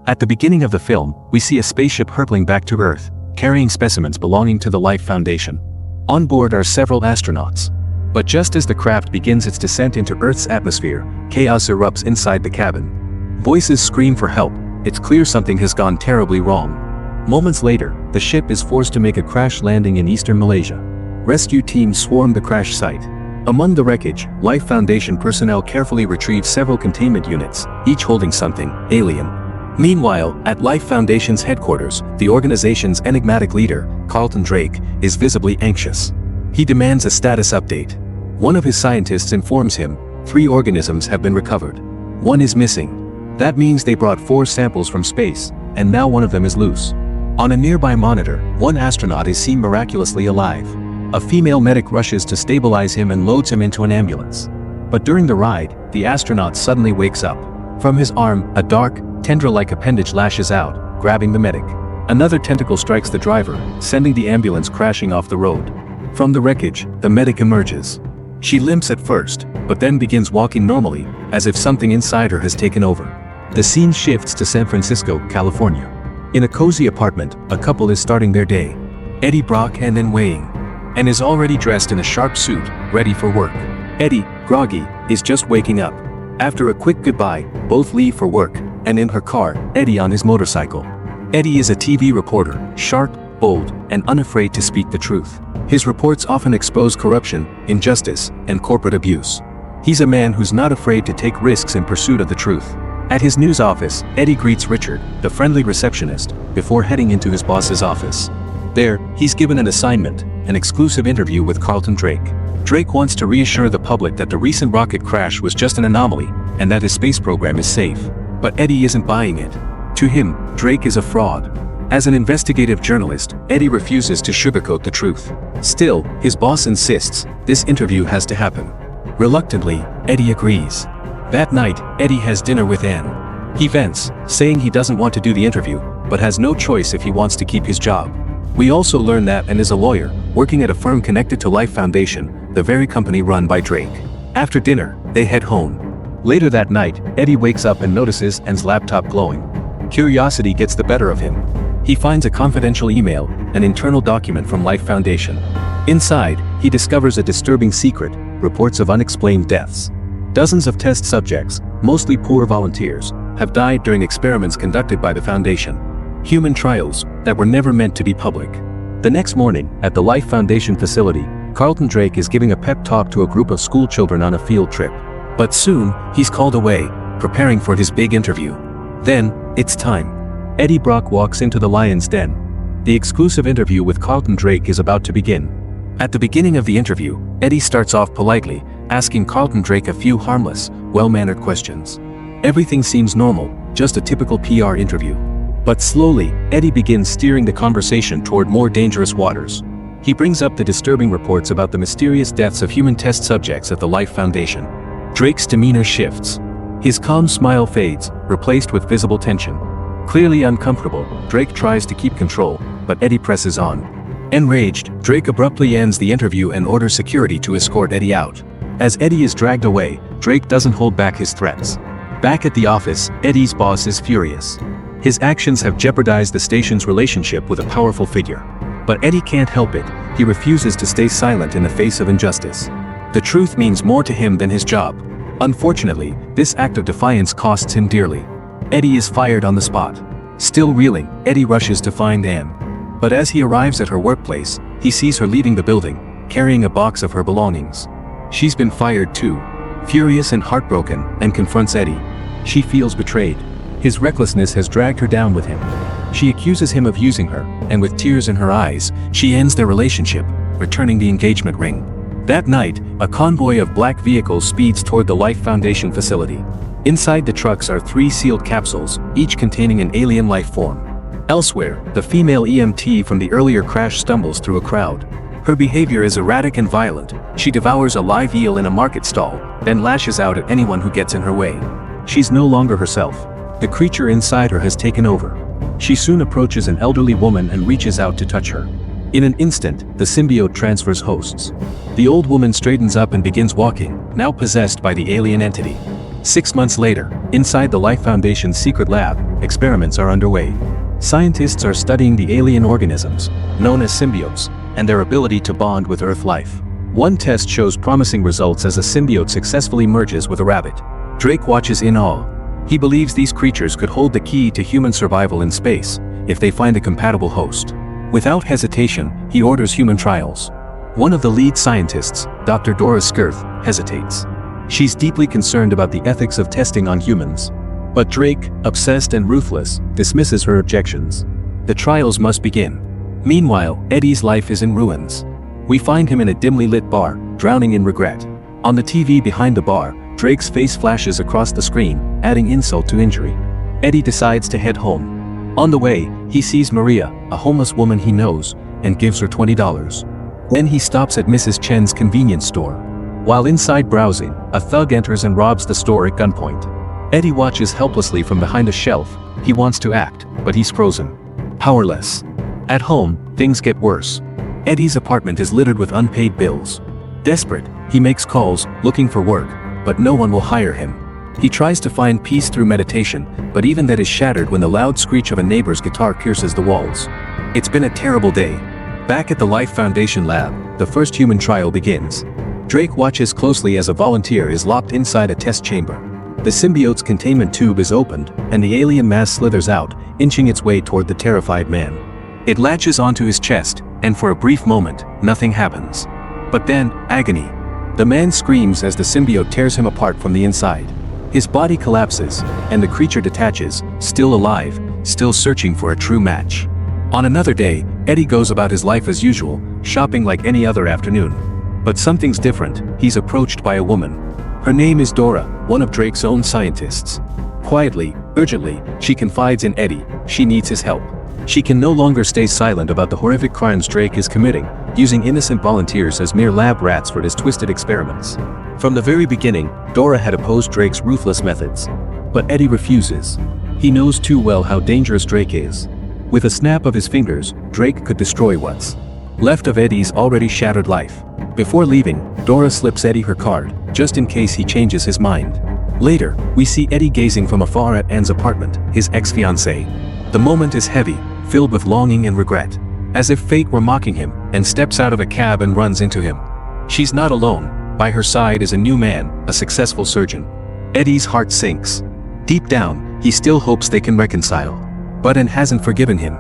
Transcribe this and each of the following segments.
At the beginning of the film, we see a spaceship hurtling back to Earth, carrying specimens belonging to the Life Foundation. On board are several astronauts. But just as the craft begins its descent into Earth's atmosphere, chaos erupts inside the cabin. Voices scream for help. It's clear something has gone terribly wrong. Moments later, the ship is forced to make a crash landing in eastern Malaysia. Rescue teams swarm the crash site. Among the wreckage, Life Foundation personnel carefully retrieve several containment units, each holding something alien. Meanwhile, at Life Foundation's headquarters, the organization's enigmatic leader, Carlton Drake, is visibly anxious. He demands a status update. One of his scientists informs him, 3 organisms have been recovered. 1 is missing. That means they brought 4 samples from space, and now one of them is loose. On a nearby monitor, 1 astronaut is seen miraculously alive. A female medic rushes to stabilize him and loads him into an ambulance. But during the ride, the astronaut suddenly wakes up. From his arm, a dark, tendril-like appendage lashes out, grabbing the medic. Another tentacle strikes the driver, sending the ambulance crashing off the road. From the wreckage, the medic emerges. She limps at first, but then begins walking normally, as if something inside her has taken over. The scene shifts to San Francisco, California. In a cozy apartment, a couple is starting their day. Eddie Brock and then Weighing, and is already dressed in a sharp suit, ready for work. Eddie, groggy, is just waking up. After a quick goodbye, both leave for work, and in her car, Eddie on his motorcycle. Eddie is a TV reporter, sharp, bold, and unafraid to speak the truth. His reports often expose corruption, injustice, and corporate abuse. He's a man who's not afraid to take risks in pursuit of the truth. At his news office, Eddie greets Richard, the friendly receptionist, before heading into his boss's office. There, he's given an assignment, an exclusive interview with Carlton Drake. Drake wants to reassure the public that the recent rocket crash was just an anomaly, and that his space program is safe. But Eddie isn't buying it. To him, Drake is a fraud. As an investigative journalist, Eddie refuses to sugarcoat the truth. Still, his boss insists, this interview has to happen. Reluctantly, Eddie agrees. That night, Eddie has dinner with Anne. He vents, saying he doesn't want to do the interview, but has no choice if he wants to keep his job. We also learn that Anne is a lawyer, working at a firm connected to Life Foundation, the very company run by Drake. After dinner, they head home. Later that night, Eddie wakes up and notices Anne's laptop glowing. Curiosity gets the better of him. He finds a confidential email, an internal document from Life Foundation. Inside, he discovers a disturbing secret, reports of unexplained deaths. Dozens of test subjects, mostly poor volunteers, have died during experiments conducted by the Foundation. Human trials that were never meant to be public. The next morning, at the Life Foundation facility, Carlton Drake is giving a pep talk to a group of school children on a field trip. But soon, he's called away, preparing for his big interview. Then, it's time. Eddie Brock walks into the lion's den. The exclusive interview with Carlton Drake is about to begin. At the beginning of the interview, Eddie starts off politely, asking Carlton Drake a few harmless, well-mannered questions. Everything seems normal, just a typical PR interview. But slowly, Eddie begins steering the conversation toward more dangerous waters. He brings up the disturbing reports about the mysterious deaths of human test subjects at the Life Foundation. Drake's demeanor shifts. His calm smile fades, replaced with visible tension. Clearly uncomfortable, Drake tries to keep control, but Eddie presses on. Enraged, Drake abruptly ends the interview and orders security to escort Eddie out. As Eddie is dragged away, Drake doesn't hold back his threats. Back at the office, Eddie's boss is furious. His actions have jeopardized the station's relationship with a powerful figure. But Eddie can't help it, he refuses to stay silent in the face of injustice. The truth means more to him than his job. Unfortunately, this act of defiance costs him dearly. Eddie is fired on the spot. Still reeling, Eddie rushes to find Anne. But as he arrives at her workplace, he sees her leaving the building, carrying a box of her belongings. She's been fired too. Furious and heartbroken, and confronts Eddie. She feels betrayed. His recklessness has dragged her down with him. She accuses him of using her, and with tears in her eyes, she ends their relationship, returning the engagement ring. That night, a convoy of black vehicles speeds toward the Life Foundation facility. Inside the trucks are 3 sealed capsules, each containing an alien life form. Elsewhere, the female EMT from the earlier crash stumbles through a crowd. Her behavior is erratic and violent. She devours a live eel in a market stall, then lashes out at anyone who gets in her way. She's no longer herself. The creature inside her has taken over. She soon approaches an elderly woman and reaches out to touch her. In an instant, the symbiote transfers hosts. The old woman straightens up and begins walking, now possessed by the alien entity. 6 months later, inside the Life Foundation's secret lab, experiments are underway. Scientists are studying the alien organisms, known as symbiotes, and their ability to bond with Earth life. One test shows promising results as a symbiote successfully merges with a rabbit. Drake watches in awe. He believes these creatures could hold the key to human survival in space, if they find a compatible host. Without hesitation, he orders human trials. One of the lead scientists, Dr. Dora Skirth, hesitates. She's deeply concerned about the ethics of testing on humans. But Drake, obsessed and ruthless, dismisses her objections. The trials must begin. Meanwhile, Eddie's life is in ruins. We find him in a dimly lit bar, drowning in regret. On the TV behind the bar, Drake's face flashes across the screen, adding insult to injury. Eddie decides to head home. On the way, he sees Maria, a homeless woman he knows, and gives her $20. Then he stops at Mrs. Chen's convenience store. While inside browsing, a thug enters and robs the store at gunpoint. Eddie watches helplessly from behind a shelf. He wants to act, but he's frozen. Powerless. At home, things get worse. Eddie's apartment is littered with unpaid bills. Desperate, he makes calls, looking for work, but no one will hire him. He tries to find peace through meditation, but even that is shattered when the loud screech of a neighbor's guitar pierces the walls. It's been a terrible day. Back at the Life Foundation lab, the first human trial begins. Drake watches closely as a volunteer is locked inside a test chamber. The symbiote's containment tube is opened, and the alien mass slithers out, inching its way toward the terrified man. It latches onto his chest, and for a brief moment, nothing happens. But then, agony. The man screams as the symbiote tears him apart from the inside. His body collapses, and the creature detaches, still alive, still searching for a true match. On another day, Eddie goes about his life as usual, shopping like any other afternoon. But something's different. He's approached by a woman. Her name is Dora, one of Drake's own scientists. Quietly, urgently, she confides in Eddie. She needs his help. She can no longer stay silent about the horrific crimes Drake is committing, using innocent volunteers as mere lab rats for his twisted experiments. From the very beginning, Dora had opposed Drake's ruthless methods. But Eddie refuses. He knows too well how dangerous Drake is. With a snap of his fingers, Drake could destroy what's left of Eddie's already shattered life. Before leaving, Dora slips Eddie her card, just in case he changes his mind. Later, we see Eddie gazing from afar at Anne's apartment, his ex-fiancée. The moment is heavy, filled with longing and regret. As if fate were mocking him, and steps out of a cab and runs into him. She's not alone. By her side is a new man, a successful surgeon. Eddie's heart sinks. Deep down, he still hopes they can reconcile. But Anne hasn't forgiven him.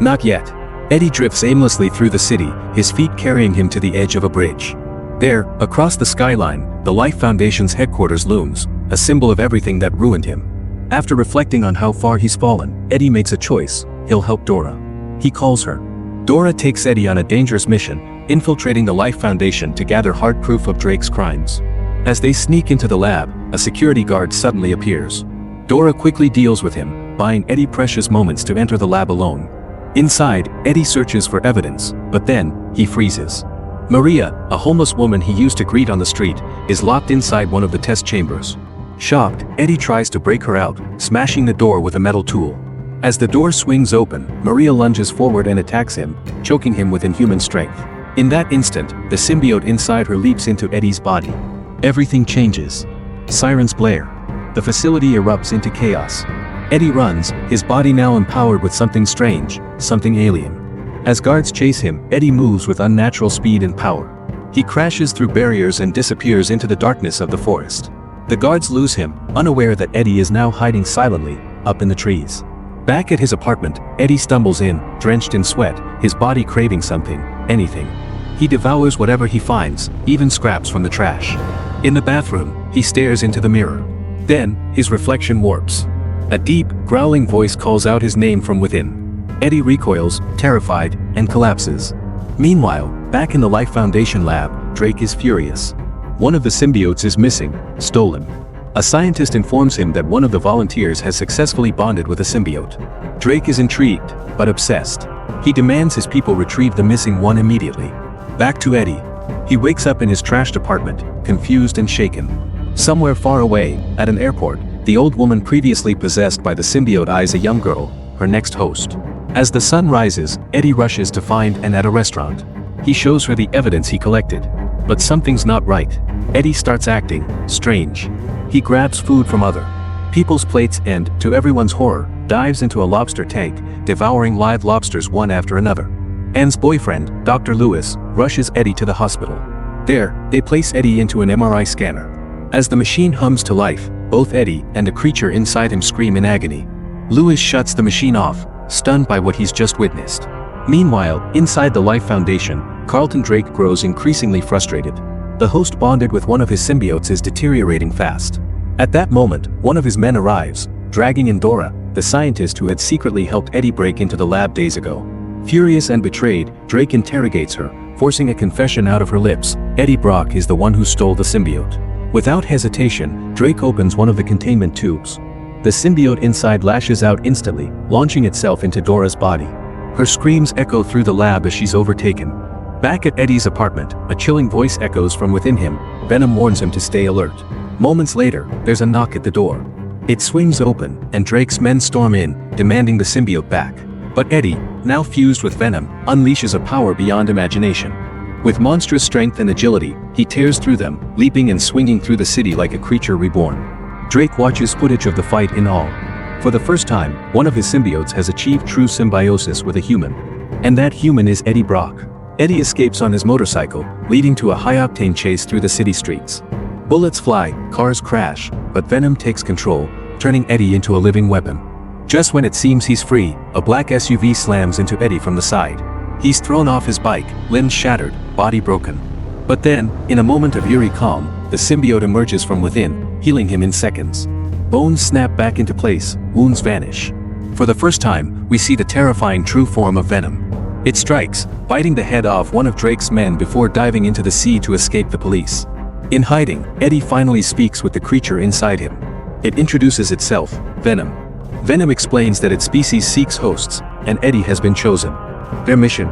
Not yet. Eddie drifts aimlessly through the city, his feet carrying him to the edge of a bridge. There, across the skyline, the Life Foundation's headquarters looms, a symbol of everything that ruined him. After reflecting on how far he's fallen, Eddie makes a choice. He'll help Dora. He calls her. Dora takes Eddie on a dangerous mission, infiltrating the Life Foundation to gather hard proof of Drake's crimes. As they sneak into the lab, a security guard suddenly appears. Dora quickly deals with him, buying Eddie precious moments to enter the lab alone. Inside, Eddie searches for evidence, but then, he freezes. Maria, a homeless woman he used to greet on the street, is locked inside one of the test chambers. Shocked, Eddie tries to break her out, smashing the door with a metal tool. As the door swings open, Maria lunges forward and attacks him, choking him with inhuman strength. In that instant, the symbiote inside her leaps into Eddie's body. Everything changes. Sirens blare. The facility erupts into chaos. Eddie runs, his body now empowered with something strange, something alien. As guards chase him, Eddie moves with unnatural speed and power. He crashes through barriers and disappears into the darkness of the forest. The guards lose him, unaware that Eddie is now hiding silently, up in the trees. Back at his apartment, Eddie stumbles in, drenched in sweat, his body craving something, anything. He devours whatever he finds, even scraps from the trash. In the bathroom, he stares into the mirror. Then, his reflection warps. A deep, growling voice calls out his name from within. Eddie recoils, terrified, and collapses. Meanwhile, back in the Life Foundation lab, Drake is furious. One of the symbiotes is missing, stolen. A scientist informs him that one of the volunteers has successfully bonded with a symbiote. Drake is intrigued, but obsessed. He demands his people retrieve the missing one immediately. Back to Eddie. He wakes up in his trashed apartment, confused and shaken. Somewhere far away, at an airport, the old woman previously possessed by the symbiote eyes a young girl, her next host. As the sun rises, Eddie rushes to find Anne at a restaurant. He shows her the evidence he collected. But something's not right. Eddie starts acting strange. He grabs food from other people's plates and, to everyone's horror, dives into a lobster tank, devouring live lobsters one after another. Anne's boyfriend, Dr. Lewis, rushes Eddie to the hospital. There, they place Eddie into an MRI scanner. As the machine hums to life, both Eddie and a creature inside him scream in agony. Lewis shuts the machine off, stunned by what he's just witnessed. Meanwhile, inside the Life Foundation, Carlton Drake grows increasingly frustrated. The host bonded with one of his symbiotes is deteriorating fast. At that moment, one of his men arrives, dragging in Dora, the scientist who had secretly helped Eddie break into the lab days ago. Furious and betrayed, Drake interrogates her, forcing a confession out of her lips. Eddie Brock is the one who stole the symbiote. Without hesitation, Drake opens one of the containment tubes. The symbiote inside lashes out instantly, launching itself into Dora's body. Her screams echo through the lab as she's overtaken. Back at Eddie's apartment, a chilling voice echoes from within him. Venom warns him to stay alert. Moments later, there's a knock at the door. It swings open, and Drake's men storm in, demanding the symbiote back. But Eddie, now fused with Venom, unleashes a power beyond imagination. With monstrous strength and agility, he tears through them, leaping and swinging through the city like a creature reborn. Drake watches footage of the fight in awe. For the first time, one of his symbiotes has achieved true symbiosis with a human. And that human is Eddie Brock. Eddie escapes on his motorcycle, leading to a high-octane chase through the city streets. Bullets fly, cars crash, but Venom takes control, turning Eddie into a living weapon. Just when it seems he's free, a black SUV slams into Eddie from the side. He's thrown off his bike, limbs shattered, body broken. But then, in a moment of eerie calm, the symbiote emerges from within, healing him in seconds. Bones snap back into place, wounds vanish. For the first time, we see the terrifying true form of Venom. It strikes, biting the head off one of Drake's men before diving into the sea to escape the police. In hiding, Eddie finally speaks with the creature inside him. It introduces itself, Venom. Venom explains that its species seeks hosts, and Eddie has been chosen. Their mission: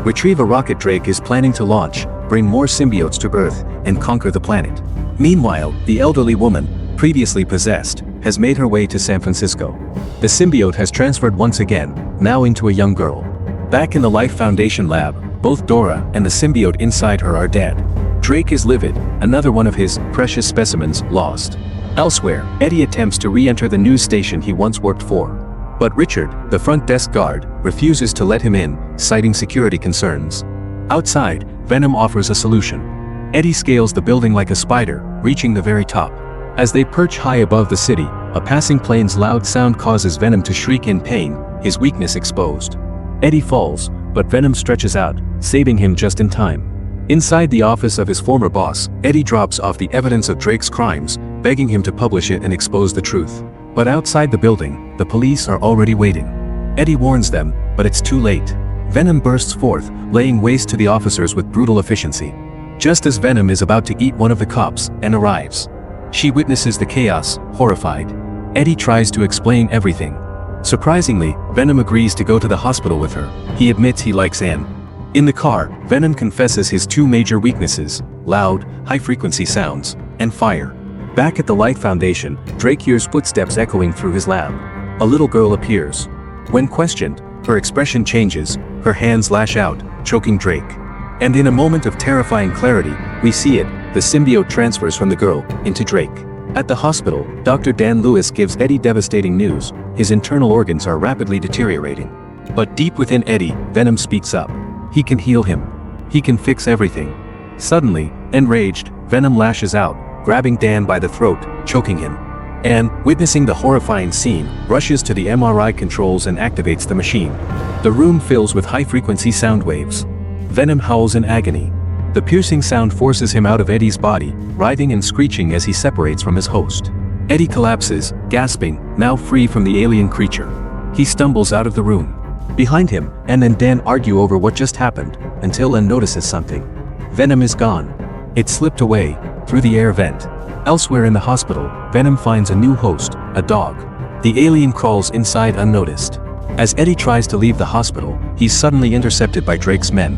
retrieve a rocket Drake is planning to launch, bring more symbiotes to Earth, and conquer the planet. Meanwhile, the elderly woman, previously possessed, has made her way to San Francisco. The symbiote has transferred once again, now into a young girl. Back in the Life Foundation lab, both Dora and the symbiote inside her are dead. Drake is livid, another one of his precious specimens lost. Elsewhere, Eddie attempts to re-enter the news station he once worked for. But Richard, the front desk guard, refuses to let him in, citing security concerns. Outside, Venom offers a solution. Eddie scales the building like a spider, reaching the very top. As they perch high above the city, a passing plane's loud sound causes Venom to shriek in pain, his weakness exposed. Eddie falls, but Venom stretches out, saving him just in time. Inside the office of his former boss, Eddie drops off the evidence of Drake's crimes, begging him to publish it and expose the truth. But outside the building, the police are already waiting. Eddie warns them, but it's too late. Venom bursts forth, laying waste to the officers with brutal efficiency. Just as Venom is about to eat one of the cops, Anne arrives. She witnesses the chaos, horrified. Eddie tries to explain everything. Surprisingly, Venom agrees to go to the hospital with her. He admits he likes Anne. In the car, Venom confesses his two major weaknesses: loud, high-frequency sounds, and fire. Back at the Life Foundation, Drake hears footsteps echoing through his lab. A little girl appears. When questioned, her expression changes, her hands lash out, choking Drake. And in a moment of terrifying clarity, we see it, the symbiote transfers from the girl into Drake. At the hospital, Dr. Dan Lewis gives Eddie devastating news: his internal organs are rapidly deteriorating. But deep within Eddie, Venom speaks up. He can heal him. He can fix everything. Suddenly, enraged, Venom lashes out, grabbing Dan by the throat, choking him. Anne, witnessing the horrifying scene, rushes to the MRI controls and activates the machine. The room fills with high-frequency sound waves. Venom howls in agony. The piercing sound forces him out of Eddie's body, writhing and screeching as he separates from his host. Eddie collapses, gasping, now free from the alien creature. He stumbles out of the room. Behind him, Anne and Dan argue over what just happened, until Anne notices something. Venom is gone. It slipped away, through the air vent. Elsewhere in the hospital, Venom finds a new host, a dog. The alien crawls inside unnoticed. As Eddie tries to leave the hospital, he's suddenly intercepted by Drake's men.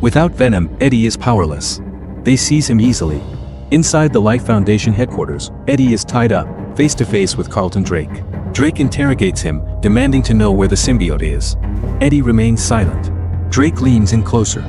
Without Venom, Eddie is powerless. They seize him easily. Inside the Life Foundation headquarters, Eddie is tied up, face to face with Carlton Drake. Drake interrogates him, demanding to know where the symbiote is. Eddie remains silent. Drake leans in closer.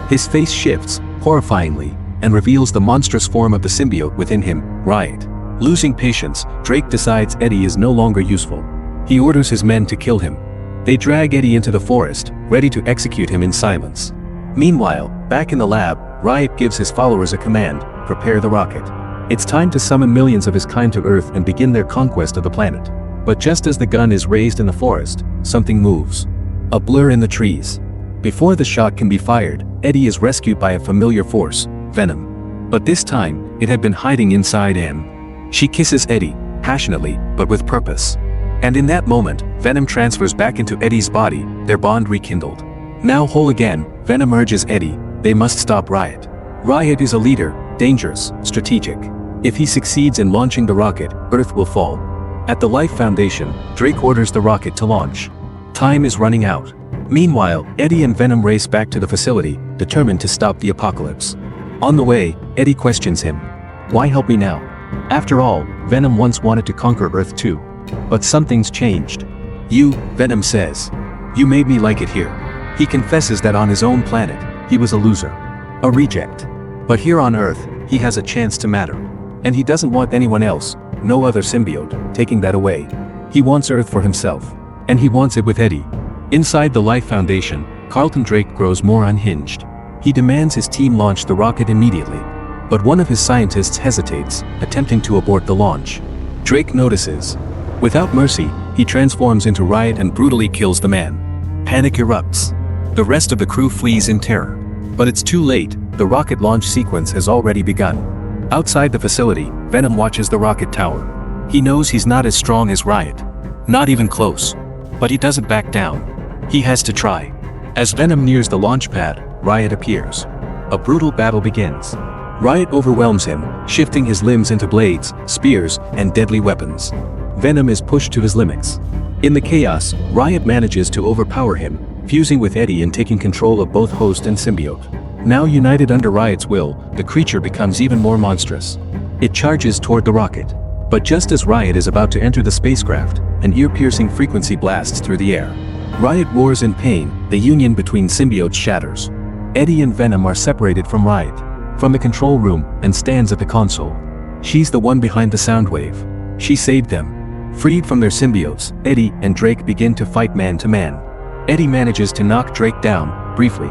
His face shifts, horrifyingly, and reveals the monstrous form of the symbiote within him, Riot. Losing patience, Drake decides Eddie is no longer useful. He orders his men to kill him. They drag Eddie into the forest, ready to execute him in silence. Meanwhile, back in the lab, Riot gives his followers a command: prepare the rocket. It's time to summon millions of his kind to Earth and begin their conquest of the planet. But just as the gun is raised in the forest, something moves. A blur in the trees. Before the shot can be fired, Eddie is rescued by a familiar force, Venom. But this time, it had been hiding inside Anne. She kisses Eddie, passionately, but with purpose. And in that moment, Venom transfers back into Eddie's body, their bond rekindled. Now whole again, Venom urges Eddie, they must stop Riot. Riot is a leader, dangerous, strategic. If he succeeds in launching the rocket, Earth will fall. At the Life Foundation, Drake orders the rocket to launch. Time is running out. Meanwhile, Eddie and Venom race back to the facility, determined to stop the apocalypse. On the way, Eddie questions him. Why help me now? After all, Venom once wanted to conquer Earth too. But something's changed. You, Venom says. You made me like it here. He confesses that on his own planet, he was a loser. A reject. But here on Earth, he has a chance to matter. And he doesn't want anyone else, no other symbiote, taking that away. He wants Earth for himself. And he wants it with Eddie. Inside the Life Foundation, Carlton Drake grows more unhinged. He demands his team launch the rocket immediately. But one of his scientists hesitates, attempting to abort the launch. Drake notices. Without mercy, he transforms into Riot and brutally kills the man. Panic erupts. The rest of the crew flees in terror. But it's too late, the rocket launch sequence has already begun. Outside the facility, Venom watches the rocket tower. He knows he's not as strong as Riot. Not even close. But he doesn't back down. He has to try. As Venom nears the launch pad, Riot appears. A brutal battle begins. Riot overwhelms him, shifting his limbs into blades, spears, and deadly weapons. Venom is pushed to his limits. In the chaos, Riot manages to overpower him, fusing with Eddie and taking control of both host and symbiote. Now united under Riot's will, the creature becomes even more monstrous. It charges toward the rocket. But just as Riot is about to enter the spacecraft, an ear-piercing frequency blasts through the air. Riot roars in pain, the union between symbiotes shatters. Eddie and Venom are separated from Riot, from the control room, and stands at the console. She's the one behind the sound wave. She saved them. Freed from their symbiotes, Eddie and Drake begin to fight man-to-man. Eddie manages to knock Drake down, briefly.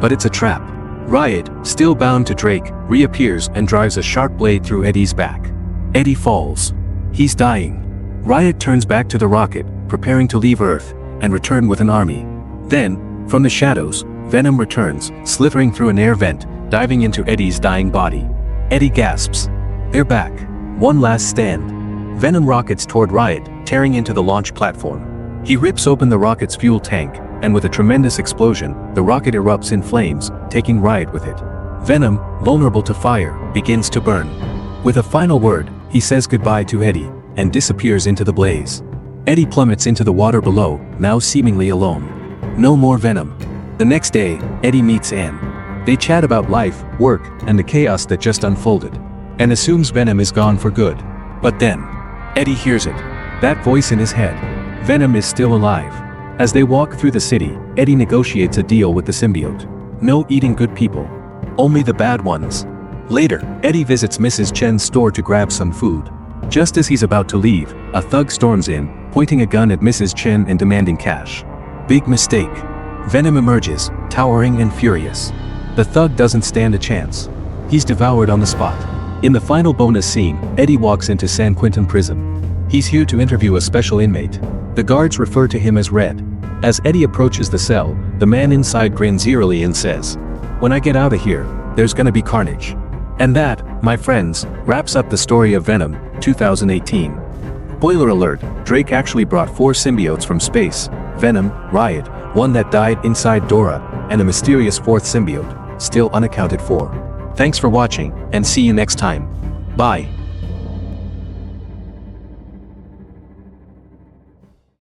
But it's a trap. Riot, still bound to Drake, reappears and drives a sharp blade through Eddie's back. Eddie falls. He's dying. Riot turns back to the rocket, preparing to leave Earth, and return with an army. Then, from the shadows, Venom returns, slithering through an air vent, diving into Eddie's dying body. Eddie gasps. They're back. One last stand. Venom rockets toward Riot, tearing into the launch platform. He rips open the rocket's fuel tank, and with a tremendous explosion, the rocket erupts in flames, taking Riot with it. Venom, vulnerable to fire, begins to burn. With a final word, he says goodbye to Eddie, and disappears into the blaze. Eddie plummets into the water below, now seemingly alone. No more Venom. The next day, Eddie meets Anne. They chat about life, work, and the chaos that just unfolded. And assumes Venom is gone for good. But then, Eddie hears it. That voice in his head. Venom is still alive. As they walk through the city, Eddie negotiates a deal with the symbiote. No eating good people. Only the bad ones. Later, Eddie visits Mrs. Chen's store to grab some food. Just as he's about to leave, a thug storms in, pointing a gun at Mrs. Chen and demanding cash. Big mistake. Venom emerges, towering and furious. The thug doesn't stand a chance. He's devoured on the spot. In the final bonus scene, Eddie walks into San Quentin prison. He's here to interview a special inmate. The guards refer to him as Red. As Eddie approaches the cell, the man inside grins eerily and says, "When I get out of here, there's gonna be carnage." And that, my friends, wraps up the story of Venom, 2018. Spoiler alert, Drake actually brought 4 symbiotes from space: Venom, Riot, one that died inside Dora, and a mysterious 4th symbiote, still unaccounted for. Thanks for watching, and see you next time. Bye.